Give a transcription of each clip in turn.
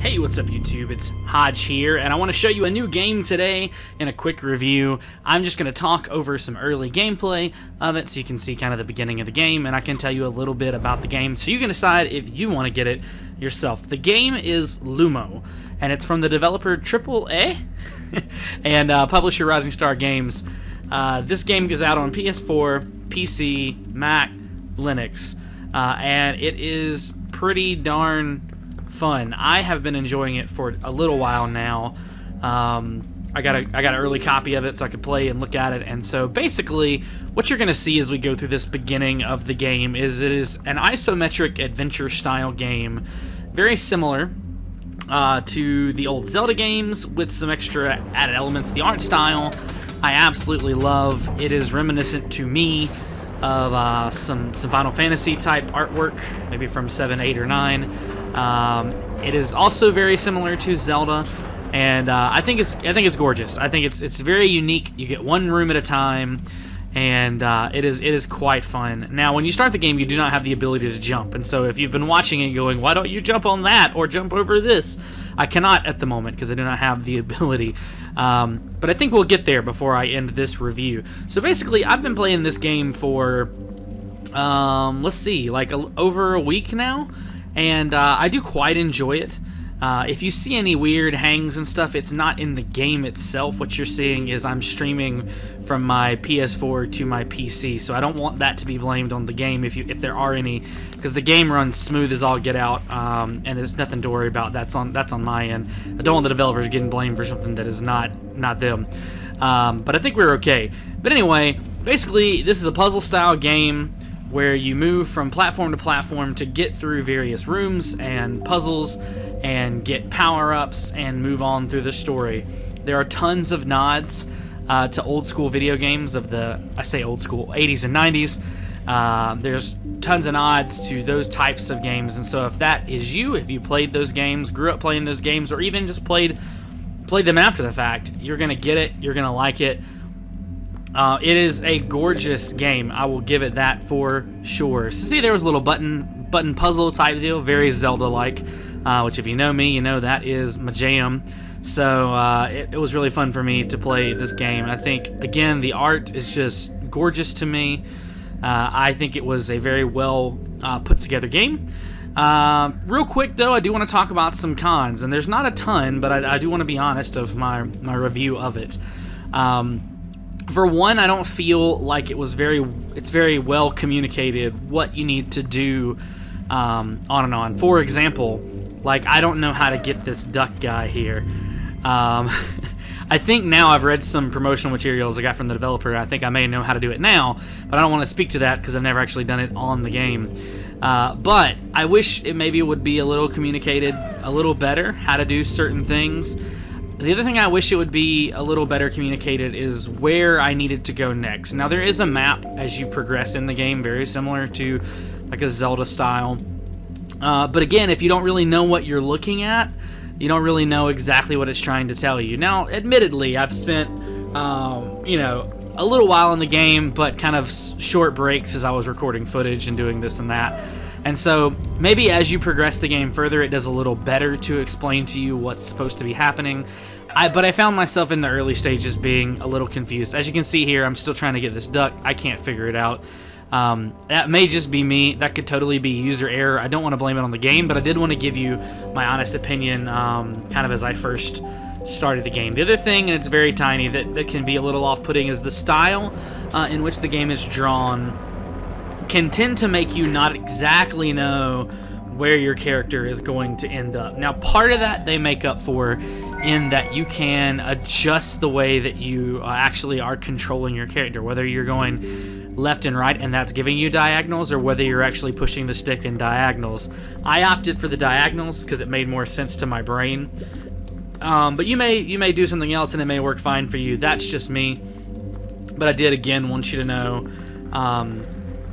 Hey, what's up YouTube? It's Hoj here, and I want to show you a new game today in a quick review. I'm just going to talk over some early gameplay of it so you can see kind of the beginning of the game, and I can tell you a little bit about the game so you can decide if you want to get it yourself. The game is Lumo, and it's from the developer AAA and publisher Rising Star Games. This game is out on PS4, PC, Mac, Linux, and it is pretty darn fun. I have been enjoying it for a little while now. I got an early copy of it so I could play and look at it, and so basically what you're going to see as we go through this beginning of the game is it is an isometric adventure style game, very similar to the old Zelda games with some extra added elements. The art style I absolutely love. It is reminiscent to me of some Final Fantasy type artwork, maybe from 7, 8, or 9. It is also very similar to Zelda, and I think it's gorgeous. I think it's very unique. You get one room at a time, and it is quite fun. Now, when you start the game, you do not have the ability to jump, and so if you've been watching it going, why don't you jump on that or jump over this? I cannot at the moment because I do not have the ability. But I think we'll get there before I end this review. So basically, I've been playing this game for, let's see, like over a week now, and I do quite enjoy it. If you see any weird hangs and stuff, it's not in the game itself. What you're seeing is I'm streaming from my PS4 to my PC, so I don't want that to be blamed on the game if there are any, because the game runs smooth as all get out, and there's nothing to worry about. That's on my end. I don't want the developers getting blamed for something that is not them. But I think we're okay. But anyway, basically this is a puzzle style game where you move from platform to platform to get through various rooms and puzzles and get power-ups and move on through the story. There are tons of nods to old school video games of I say old school, 80s and 90s. There's tons of nods to those types of games, and so if that is you, if you played those games, grew up playing those games, or even just played them after the fact, you're gonna get it, you're gonna like it. It is a gorgeous game, I will give it that for sure. So see, there was a little button puzzle type deal, very Zelda-like, which if you know me, you know that is my jam. So it was really fun for me to play this game. I think, again, the art is just gorgeous to me. I think it was a very well put together game. Real quick though, I do want to talk about some cons, and there's not a ton, but I do want to be honest of my review of it. For one, I don't feel like it's very well communicated what you need to do on and on. For example, like, I don't know how to get this duck guy here. I think now I've read some promotional materials I got from the developer. I think I may know how to do it now, but I don't want to speak to that because I've never actually done it on the game. But I wish it maybe would be a little communicated a little better, how to do certain things. The other thing I wish it would be a little better communicated is where I needed to go next. Now, there is a map as you progress in the game, very similar to like a Zelda style. But again, if you don't really know what you're looking at, you don't really know exactly what it's trying to tell you. Now, admittedly, I've spent, you know, a little while in the game, but kind of short breaks as I was recording footage and doing this and that. And so maybe as you progress the game further, it does a little better to explain to you what's supposed to be happening. But I found myself in the early stages being a little confused. As you can see here, I'm still trying to get this duck. I can't figure it out. That may just be me. That could totally be user error. I don't want to blame it on the game, but I did want to give you my honest opinion kind of as I first started the game. The other thing, and it's very tiny, that can be a little off-putting is the style in which the game is drawn can tend to make you not exactly know where your character is going to end up. Now, part of that they make up for in that you can adjust the way that you actually are controlling your character, whether you're going left and right and that's giving you diagonals, or whether you're actually pushing the stick in diagonals. I opted for the diagonals because it made more sense to my brain. But you may do something else and it may work fine for you. That's just me. But I did, again, want you to know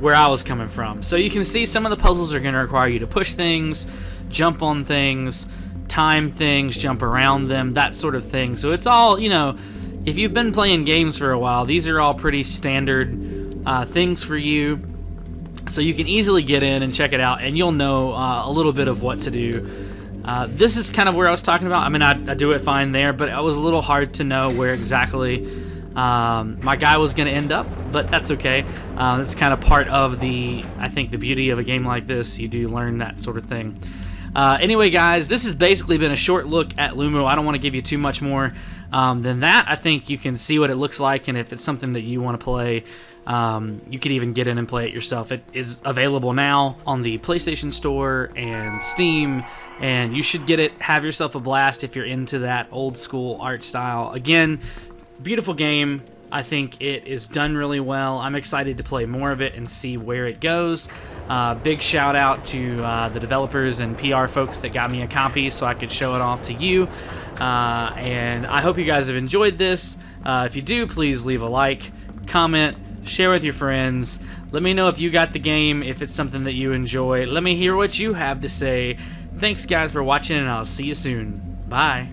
where I was coming from. So you can see some of the puzzles are going to require you to push things, jump on things, time things, jump around them, that sort of thing. So it's all, you know, if you've been playing games for a while, these are all pretty standard things for you. So you can easily get in and check it out, and you'll know a little bit of what to do This is kind of where I was talking about. I mean, I do it fine there, but it was a little hard to know where exactly my guy was going to end up, but that's okay. It's kind of part of I think the beauty of a game like this. You do learn that sort of thing. Anyway, guys, this has basically been a short look at Lumo. I don't want to give you too much more than that. I think you can see what it looks like, and if it's something that you want to play, you could even get in and play it yourself. It is available now on the PlayStation Store and Steam, and you should get it. Have yourself a blast if you're into that old school art style. Again, beautiful game. I think it is done really well. I'm excited to play more of it and see where it goes. Big shout out to the developers and PR folks that got me a copy so I could show it off to you. And I hope you guys have enjoyed this. If you do, please leave a like, comment, share with your friends. Let me know if you got the game, if it's something that you enjoy. Let me hear what you have to say. Thanks, guys, for watching, and I'll see you soon. Bye.